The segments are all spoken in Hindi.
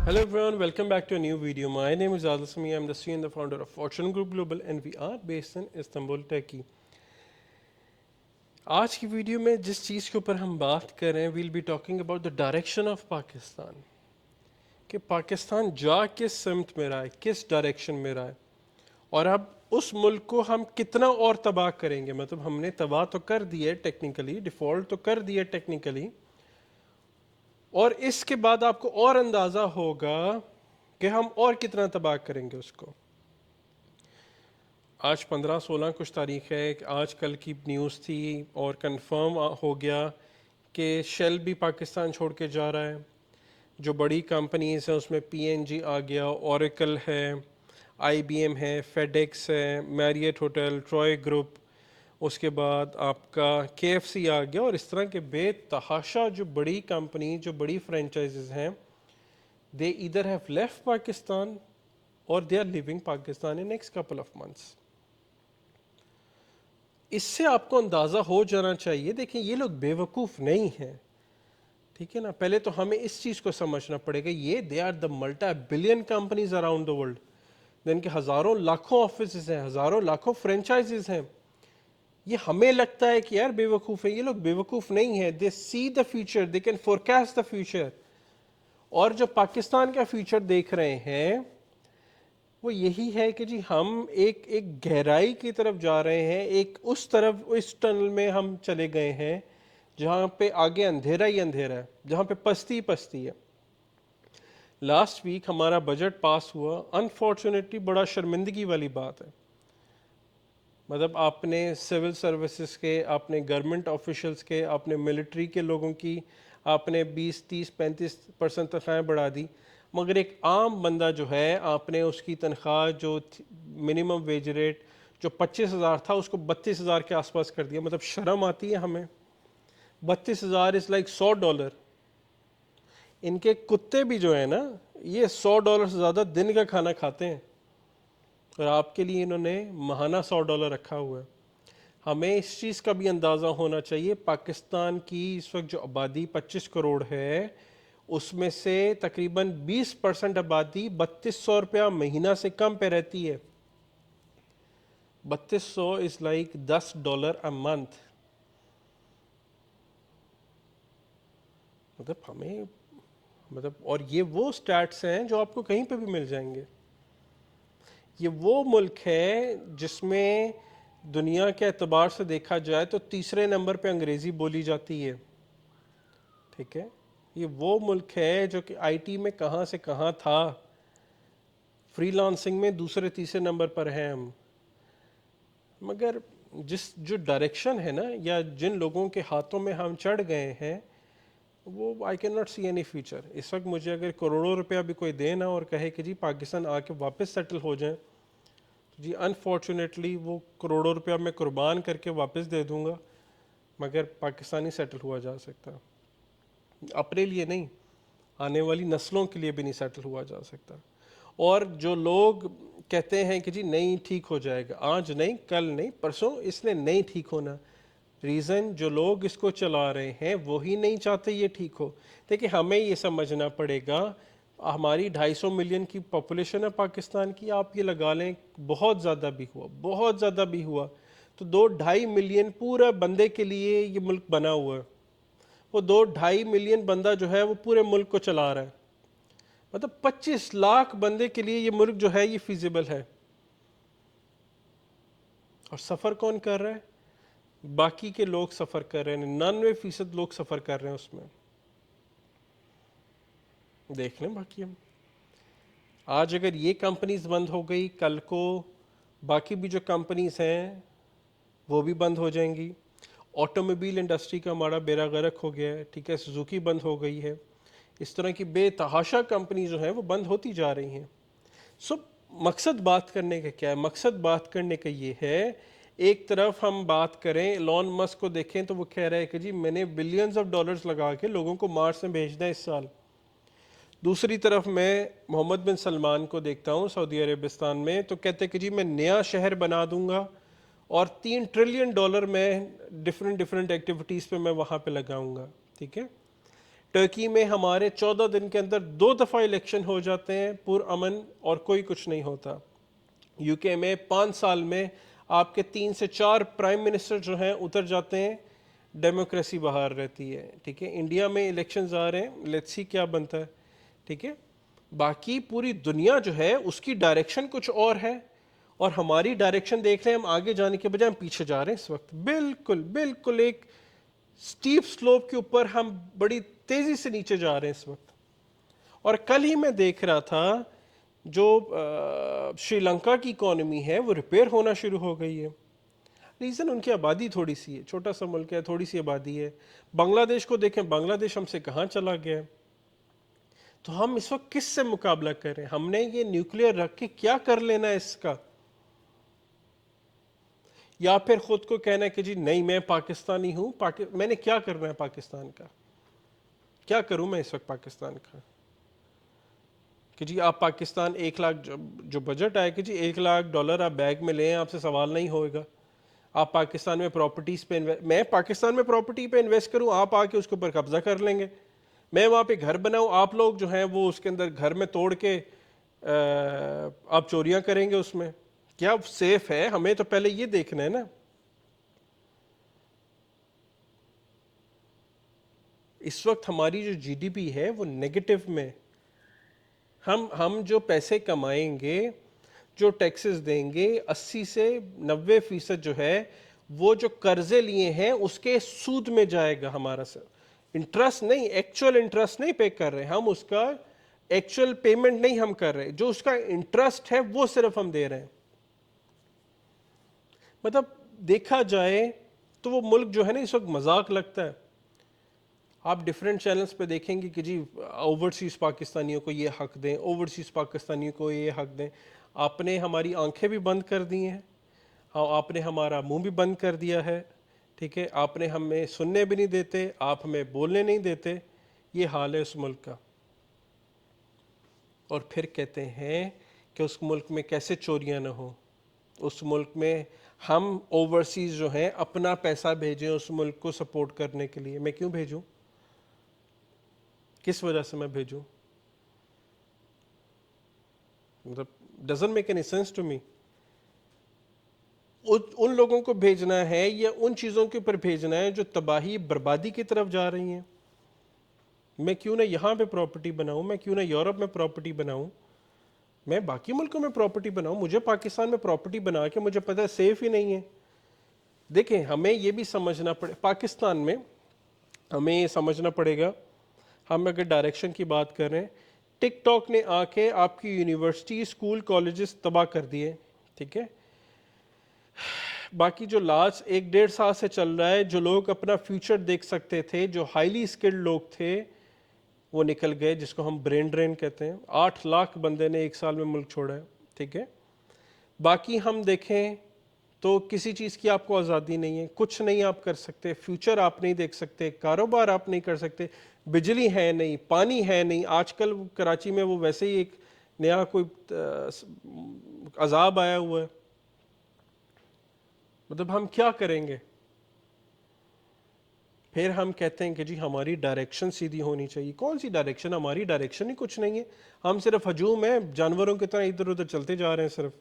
Hello everyone, welcome back to a new video. My name is Adil Sami. I'm the CEO and the founder of Fortune Group Global and we are based in Istanbul, Turkey. आज की वीडियो में जिस चीज़ के ऊपर हम बात कर रहे हैं, we'll be talking about the direction of Pakistan. कि पाकिस्तान जा किस सिमत में रहा है, किस डायरेक्शन में रहा है और अब उस मुल्क को हम कितना और तबाह करेंगे। मतलब हमने तबाह तो कर दिया है टेक्निकली, डिफ़ॉल्ट तो कर दिया है टेक्निकली, और इसके बाद आपको और अंदाज़ा होगा कि हम और कितना तबाह करेंगे उसको। आज 15-16 कुछ तारीख है, आज कल की न्यूज़ थी और कंफर्म हो गया कि शेल भी पाकिस्तान छोड़ के जा रहा है। जो बड़ी कंपनीज हैं उसमें पीएनजी आ गया, ओरेकल है, आईबीएम है, फेडेक्स है, मैरियट होटल, ट्रॉय ग्रुप, उसके बाद आपका केएफसी आ गया और इस तरह के बेतहाशा जो बड़ी कंपनी, जो बड़ी फ्रेंचाइजेज हैं, they either have left Pakistan or they are leaving Pakistan in next couple of months. इससे आपको अंदाज़ा हो जाना चाहिए। देखिए ये लोग बेवकूफ़ नहीं हैं, ठीक है ना। पहले तो हमें इस चीज़ को समझना पड़ेगा, ये they are the multi billion companies around the world, जिनके हज़ारों लाखों ऑफिस हैं, हज़ारों लाखों फ्रेंचाइजीज हैं। ये हमें लगता है कि यार बेवकूफ़ है, ये लोग बेवकूफ़ नहीं है। They see the future, they can forecast the future. और जो पाकिस्तान का फ्यूचर देख रहे हैं वो यही है कि जी हम एक एक गहराई की तरफ जा रहे हैं, एक उस तरफ, इस टनल में हम चले गए हैं जहाँ पे आगे अंधेरा ही अंधेरा है, जहाँ पे पस्ती पस्ती है। लास्ट वीक हमारा बजट पास हुआ, अनफॉर्चुनेटली बड़ा शर्मिंदगी वाली बात है। मतलब आपने सिविल सर्विसेज के, आपने गवर्नमेंट ऑफिशियल्स के, आपने मिलिट्री के लोगों की आपने 20, 30, 35% तनख्वाहें बढ़ा दी, मगर एक आम बंदा जो है आपने उसकी तनख्वाह जो मिनिमम वेज रेट जो 25,000 था उसको 32,000 के आसपास कर दिया। मतलब शर्म आती है हमें। 32,000 इज़ लाइक $100। इनके कुत्ते भी जो है ना, ये $100 से ज़्यादा दिन का खाना खाते हैं और आपके लिए इन्होंने महाना $100 रखा हुआ है। हमें इस चीज़ का भी अंदाज़ा होना चाहिए, पाकिस्तान की इस वक्त जो आबादी 25 करोड़ है, उसमें से तकरीबन 20% आबादी 3200 रुपया महीना से कम पे रहती है। 3200 इज़ लाइक $10 अ मंथ। मतलब हमें, मतलब, और ये वो स्टैट्स हैं जो आपको कहीं पे भी मिल जाएंगे। ये वो मुल्क है जिसमें दुनिया के एतबार से देखा जाए तो तीसरे नंबर पे अंग्रेज़ी बोली जाती है, ठीक है। ये वो मुल्क है जो कि आईटी में कहाँ से कहाँ था, फ्रीलांसिंग में दूसरे तीसरे नंबर पर हैं हम। मगर जिस जो डायरेक्शन है ना, या जिन लोगों के हाथों में हम चढ़ गए हैं, वो I can not see any future. इस वक्त मुझे अगर करोड़ों रुपया भी कोई दे ना और कहे कि जी पाकिस्तान आके वापस सेटल हो जाए, तो जी अनफॉर्चुनेटली वो करोड़ों रुपया मैं कुर्बान करके वापस दे दूंगा, मगर पाकिस्तानी सेटल हुआ जा सकता। अपने लिए नहीं, आने वाली नस्लों के लिए भी नहीं सेटल हुआ जा सकता। और जो लोग कहते हैं कि जी नहीं ठीक हो जाएगा, आज नहीं, कल नहीं, परसों इसने नहीं ठीक होना, रीज़न जो लोग इसको चला रहे हैं वही नहीं चाहते ये ठीक हो। देखिए हमें ये समझना पड़ेगा, हमारी 250 मिलियन की पॉपुलेशन है पाकिस्तान की, आप ये लगा लें बहुत ज़्यादा भी हुआ, बहुत ज़्यादा भी हुआ तो 2-2.5 मिलियन पूरा बंदे के लिए ये मुल्क बना हुआ है। वो 2-2.5 मिलियन बंदा जो है वो पूरे मुल्क को चला रहा है। मतलब 25 लाख बंदे के लिए ये मुल्क जो है ये फिजिबल है। और सफ़र कौन कर रहा है? बाकी के लोग सफ़र कर रहे हैं, 99% लोग सफ़र कर रहे हैं उसमें। देख लें बाकी हम, आज अगर ये कंपनीज बंद हो गई, कल को बाकी भी जो कंपनीज हैं वो भी बंद हो जाएंगी। ऑटोमोबाइल इंडस्ट्री का हमारा बेड़ा गर्क हो गया है, ठीक है, सुजुकी बंद हो गई है। इस तरह की बेतहाशा कंपनी जो है वो बंद होती जा रही हैं। सो मकसद बात करने का क्या है? मकसद बात करने का ये है, एक तरफ हम बात करें, एलॉन मस्क को देखें तो वो कह रहा है कि जी मैंने बिलियंस ऑफ डॉलर्स लगा के लोगों को मार्स में भेजना है इस साल। दूसरी तरफ मैं मोहम्मद बिन सलमान को देखता हूँ सऊदी अरेबिस्तान में, तो कहते हैं कि जी मैं नया शहर बना दूंगा और $3 ट्रिलियन मैं डिफरेंट डिफरेंट एक्टिविटीज़ पे मैं वहाँ पे लगाऊंगा, ठीक है। टर्की में हमारे 14 दिन के अंदर 2 दफ़ा इलेक्शन हो जाते हैं पुरअमन और कोई कुछ नहीं होता। यूके में 5 साल में आपके 3 से 4 प्राइम मिनिस्टर जो हैं उतर जाते हैं, डेमोक्रेसी बाहर रहती है। ठीक है, इंडिया में इलेक्शंस आ रहे हैं, लेट्स सी क्या बनता है। ठीक है, बाकी पूरी दुनिया जो है उसकी डायरेक्शन कुछ और है और हमारी डायरेक्शन देख रहे हैं, हम आगे जाने के बजाय हम पीछे जा रहे हैं इस वक्त। बिल्कुल बिल्कुल एक स्टीप स्लोप के ऊपर हम बड़ी तेजी से नीचे जा रहे हैं इस वक्त। और कल ही मैं देख रहा था जो श्रीलंका की इकोनॉमी है वो रिपेयर होना शुरू हो गई है। रीज़न उनकी आबादी थोड़ी सी है, छोटा सा मुल्क है, थोड़ी सी आबादी है। बांग्लादेश को देखें, बांग्लादेश हमसे कहाँ चला गया है। तो हम इस वक्त किस से मुकाबला करें? हमने ये न्यूक्लियर रख के क्या कर लेना है इसका? या फिर खुद को कहना है कि जी नहीं मैं पाकिस्तानी हूं, मैंने क्या करना है पाकिस्तान का? क्या करूं मैं इस वक्त पाकिस्तान का? कि जी आप पाकिस्तान 1 लाख जो बजट आया कि जी $1 लाख आप बैग में लें, आपसे सवाल नहीं होएगा। आप पाकिस्तान में प्रॉपर्टीज पे मैं पाकिस्तान में प्रॉपर्टी पे इन्वेस्ट करूं, आप आके उसके ऊपर कब्जा कर लेंगे। मैं वहां पे घर बनाऊं, आप लोग जो हैं वो उसके अंदर घर में तोड़ के आप चोरियां करेंगे उसमें। क्या सेफ है? हमें तो पहले ये देखना है ना। इस वक्त हमारी जो जीडीपी है वो नेगेटिव में। हम जो पैसे कमाएंगे, जो टैक्सेस देंगे, 80 से 90% जो है वो जो कर्जे लिए हैं उसके सूद में जाएगा हमारा। सर इंटरेस्ट नहीं, एक्चुअल इंटरेस्ट नहीं पे कर रहे हम, उसका एक्चुअल पेमेंट नहीं हम कर रहे, जो उसका इंटरेस्ट है वो सिर्फ हम दे रहे हैं। मतलब देखा जाए तो वो मुल्क जो है ना इस वक्त मजाक लगता है। आप डिफरेंट चैनल्स पे देखेंगे कि जी ओवरसीज़ पाकिस्तानियों को ये हक दें, ओवरसीज़ पाकिस्तानियों को ये हक दें। आपने हमारी आंखें भी बंद कर दी हैं, हाँ आपने हमारा मुंह भी बंद कर दिया है। ठीक है, आपने हमें सुनने भी नहीं देते, आप हमें बोलने नहीं देते। ये हाल है उस मुल्क का। और फिर कहते हैं कि उस मुल्क में कैसे चोरियां ना हो। उस मुल्क में हम ओवरसीज़ जो हैं अपना पैसा भेजें उस मुल्क को सपोर्ट करने के लिए। मैं क्यों भेजूं? किस वजह से मैं भेजूं? मतलब doesn't make any sense to me. उन लोगों को भेजना है या उन चीज़ों के ऊपर भेजना है जो तबाही बर्बादी की तरफ जा रही हैं। मैं क्यों ना यहाँ पे प्रॉपर्टी बनाऊं, मैं क्यों ना यूरोप में प्रॉपर्टी बनाऊं, मैं बाकी मुल्कों में प्रॉपर्टी बनाऊं। मुझे पाकिस्तान में प्रॉपर्टी बना के मुझे पता है सेफ ही नहीं है। देखें हमें ये भी समझना पड़े, पाकिस्तान में हमें ये समझना पड़ेगा। हम अगर डायरेक्शन की बात कर रहे हैं, टिकटॉक ने आके आपकी यूनिवर्सिटी, स्कूल, कॉलेजेस तबाह कर दिए। ठीक है, बाकी जो लास्ट 1 डेढ़ साल से चल रहा है, जो लोग अपना फ्यूचर देख सकते थे, जो हाईली स्किल्ड लोग थे वो निकल गए, जिसको हम ब्रेन ड्रेन कहते हैं। 8 लाख बंदे ने 1 साल में मुल्क छोड़ा है। ठीक है, बाकी हम देखें तो किसी चीज़ की आपको आज़ादी नहीं है, कुछ नहीं आप कर सकते, फ्यूचर आप नहीं देख सकते, कारोबार आप नहीं कर सकते, बिजली है नहीं, पानी है नहीं। आजकल कराची में वो वैसे ही एक नया कोई अजाब आया हुआ है। मतलब हम क्या करेंगे? फिर हम कहते हैं कि जी हमारी डायरेक्शन सीधी होनी चाहिए। कौन सी डायरेक्शन? हमारी डायरेक्शन ही कुछ नहीं है। हम सिर्फ हजूम है, जानवरों की तरह इधर उधर चलते जा रहे हैं सिर्फ।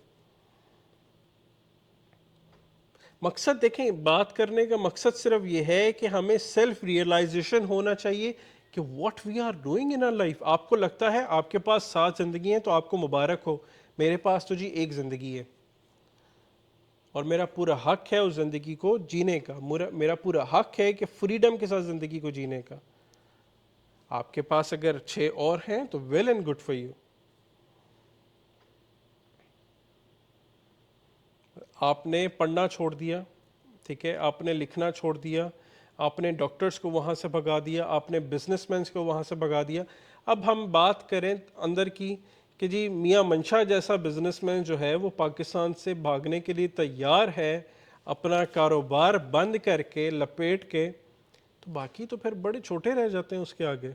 मकसद देखें, बात करने का मकसद सिर्फ ये है कि हमें सेल्फ रियलाइजेशन होना चाहिए कि what we are doing in our life. आपको लगता है आपके पास 7 जिंदगी हैं तो आपको मुबारक हो। मेरे पास तो जी एक जिंदगी है और मेरा पूरा हक है उस ज़िंदगी को जीने का। मेरा पूरा हक है कि फ्रीडम के साथ ज़िंदगी को जीने का। आपके पास अगर 6 और हैं तो well and good for you. आपने पढ़ना छोड़ दिया, ठीक है, आपने लिखना छोड़ दिया, आपने डॉक्टर्स को वहाँ से भगा दिया, आपने बिजनेसमैन को वहाँ से भगा दिया। अब हम बात करें अंदर की कि जी मियाँ मंशा जैसा बिजनेसमैन जो है वो पाकिस्तान से भागने के लिए तैयार है, अपना कारोबार बंद करके लपेट के, तो बाकी तो फिर बड़े छोटे रह जाते हैं उसके आगे।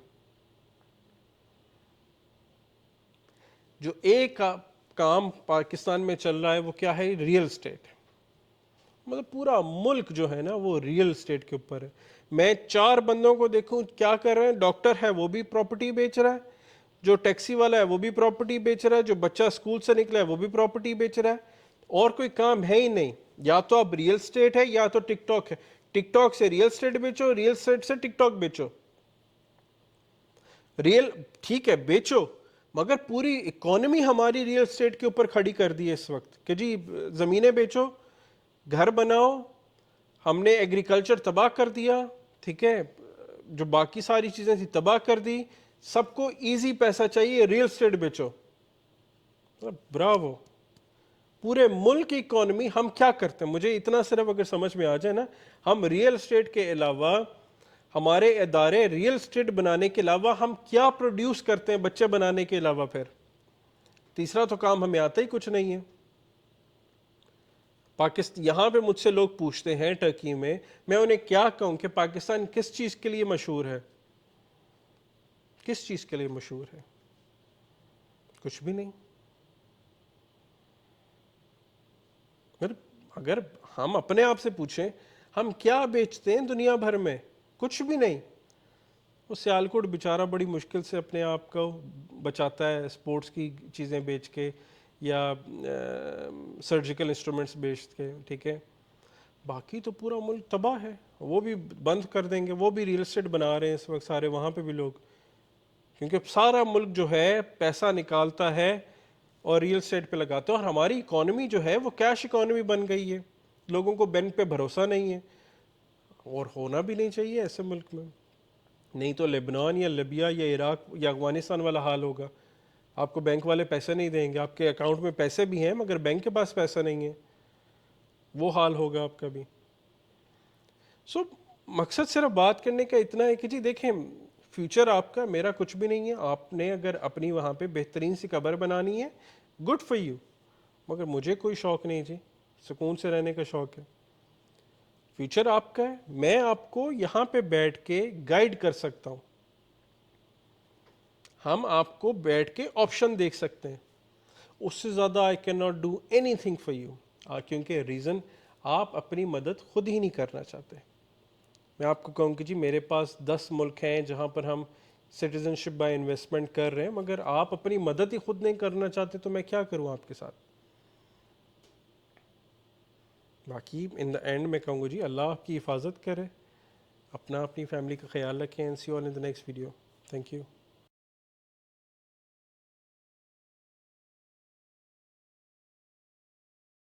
जो एक काम पाकिस्तान में चल रहा है वो क्या है? Real estate. मतलब पूरा मुल्क जो है ना वो रियल एस्टेट के ऊपर है। मैं 4 बंदों को देखूं क्या कर रहे हैं, डॉक्टर है वो भी प्रॉपर्टी बेच रहा है, जो टैक्सी वाला है वो भी प्रॉपर्टी बेच रहा है, जो बच्चा स्कूल से निकला है वो भी प्रॉपर्टी बेच रहा है, और कोई काम है ही नहीं। या तो अब रियल एस्टेट है या तो टिकटॉक है, टिकटॉक से रियल एस्टेट बेचो, रियल एस्टेट से टिकटॉक बेचो। रियल ठीक है बेचो, मगर पूरी इकोनॉमी हमारी रियल एस्टेट के ऊपर खड़ी कर दी है इस वक्त कि जी ज़मीनें बेचो, घर बनाओ। हमने एग्रीकल्चर तबाह कर दिया, ठीक है, जो बाकी सारी चीज़ें थी तबाह कर दी। सबको इजी पैसा चाहिए, रियल एस्टेट बेचो। ब्रावो। पूरे मुल्क की इकोनॉमी हम क्या करते हैं, मुझे इतना सिर्फ अगर समझ में आ जाए ना, हम रियल एस्टेट के अलावा, हमारे इदारे रियल एस्टेट बनाने के अलावा हम क्या प्रोड्यूस करते हैं बच्चे बनाने के अलावा, फिर तीसरा तो काम हमें आता ही कुछ नहीं है। पाकिस्तान, यहाँ पे मुझसे लोग पूछते हैं टर्की में, मैं उन्हें क्या कहूँ कि पाकिस्तान किस चीज़ के लिए मशहूर है, किस चीज़ के लिए मशहूर है? कुछ भी नहीं। फिर अगर हम अपने आप से पूछें हम क्या बेचते हैं दुनिया भर में, कुछ भी नहीं। वो सियालकोट बेचारा बड़ी मुश्किल से अपने आप को बचाता है स्पोर्ट्स की चीज़ें बेच के या सर्जिकल इंस्ट्रूमेंट्स बेच के, ठीक है। बाकी तो पूरा मुल्क तबाह है, वो भी बंद कर देंगे, वो भी रियल एस्टेट बना रहे हैं इस वक्त सारे वहाँ पे भी लोग, क्योंकि सारा मुल्क जो है पैसा निकालता है और रियल एस्टेट पे लगाता है। और हमारी इकोनॉमी जो है वो कैश इकोनॉमी बन गई है, लोगों को बैंक पे भरोसा नहीं है, और होना भी नहीं चाहिए ऐसे मुल्क में। नहीं तो लेबनान या लिबिया या इराक या अफगानिस्तान वाला हाल होगा। आपको बैंक वाले पैसे नहीं देंगे, आपके अकाउंट में पैसे भी हैं मगर बैंक के पास पैसा नहीं है, वो हाल होगा आपका भी। सो मकसद सिर्फ बात करने का इतना है कि जी देखें, फ्यूचर आपका मेरा कुछ भी नहीं है। आपने अगर अपनी वहाँ पे बेहतरीन सी कब्र बनानी है, गुड फॉर यू, मगर मुझे कोई शौक़ नहीं जी, सुकून से रहने का शौक़ है। फ्यूचर आपका है, मैं आपको यहाँ पे बैठ के गाइड कर सकता हूँ, हम आपको बैठ के ऑप्शन देख सकते हैं, उससे ज़्यादा I can not do any thing for you. क्योंकि रीज़न आप अपनी मदद खुद ही नहीं करना चाहते। मैं आपको कहूँ कि जी मेरे पास 10 मुल्क हैं जहाँ पर हम सिटीजनशिप बाय इन्वेस्टमेंट कर रहे हैं, मगर आप अपनी मदद ही खुद नहीं करना चाहते, तो मैं क्या करूँ आपके साथ। बाकी इन द एंड मैं कहूँगा जी अल्लाह आपकी हिफाजत करे, अपना अपनी फैमिली का ख्याल रखें। And see you all in the next video. Thank you.